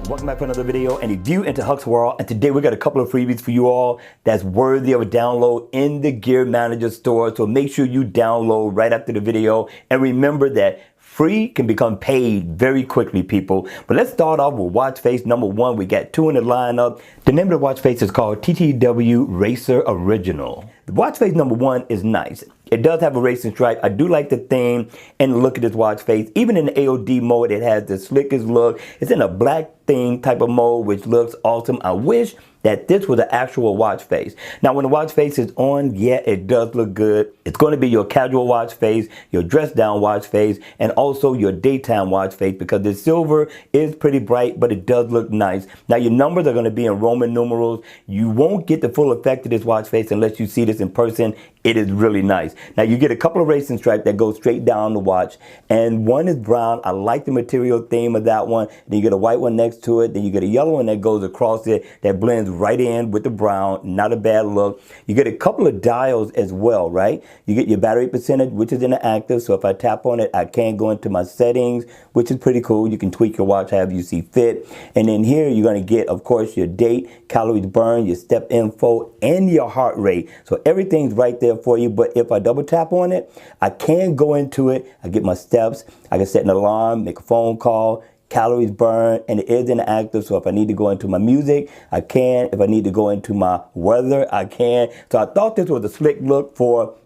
Welcome back to another video and a view into Huck's World. And today we got a couple of freebies for you all that's worthy of a download in the Gear Manager store. So make sure you download right after the video. And remember that free can become paid very quickly, people. But let's start off with watch face number one. We got two in the lineup. The name of the watch face is called TTW Racer Original. The watch face number one is nice. It does have a racing stripe. I do like the theme and look at this watch face. Even in the AOD mode, it has the slickest look. It's in a black theme type of mode, which looks awesome. I wish that this was an actual watch face. Now, when the watch face is on, yeah, it does look good. It's going to be your casual watch face, your dress down watch face, and also your daytime watch face, because the silver is pretty bright, but it does look nice. Now, your numbers are going to be in Roman numerals. You won't get the full effect of this watch face unless you see this in person. It is really nice. Now, you get a couple of racing stripes that go straight down the watch, and one is brown. I like the material theme of that one. Then you get a white one next to it. Then you get a yellow one that goes across it that blends right in with the brown. Not a bad look. You get a couple of dials as well, right? You get your battery percentage, which is in the active. So if I tap on it, I can go into my settings, which is pretty cool. You can tweak your watch however you see fit. And then here you're going to get, of course, your date, calories burned, your step info, and your heart rate. So everything's right there for you. But if I double tap on it, I can go into it. I get my steps. I can set an alarm, make a phone call, calories burned, and it is interactive. So if I need to go into my music, I can. If I need to go into my weather, I can. So I thought this was a slick look for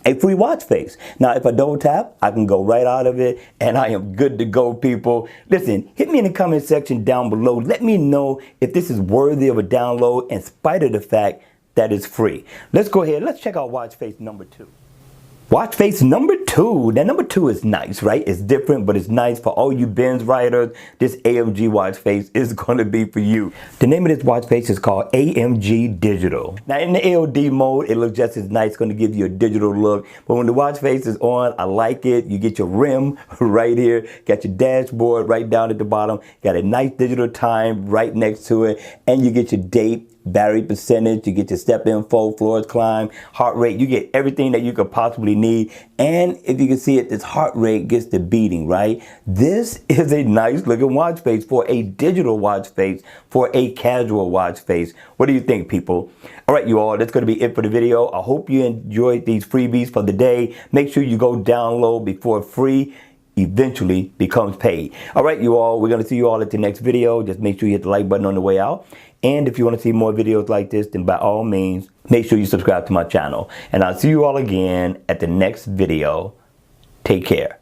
a free watch face. Now, if I double tap, I can go right out of it, and I am good to go, people. Listen, hit me in the comment section down below. Let me know if this is worthy of a download in spite of the fact that it's free. Let's go ahead. Let's check out watch face number two. Watch face number two. Now, number two is nice, right? It's different, but it's nice for all you Benz riders. This AMG watch face is going to be for you. The name of this watch face is called AMG Digital. Now, in the AOD mode, it looks just as nice. It's going to give you a digital look. But when the watch face is on, I like it. You get your rim right here. Got your dashboard right down at the bottom. Got a nice digital time right next to it. And you get your date, battery percentage, you get your step info, floors climb, heart rate. You get everything that you could possibly need. And if you can see it, this heart rate gets the beating, right? This is a nice looking watch face for a digital watch face, for a casual watch face. What do you think, people? All right, you all, that's going to be it for the video. I hope you enjoyed these freebies for the day. Make sure you go download before free eventually becomes paid. All right, you all, we're going to see you all at the next video. Just make sure you hit the like button on the way out. And if you want to see more videos like this, then by all means, make sure you subscribe to my channel. And I'll see you all again at the next video. Take care.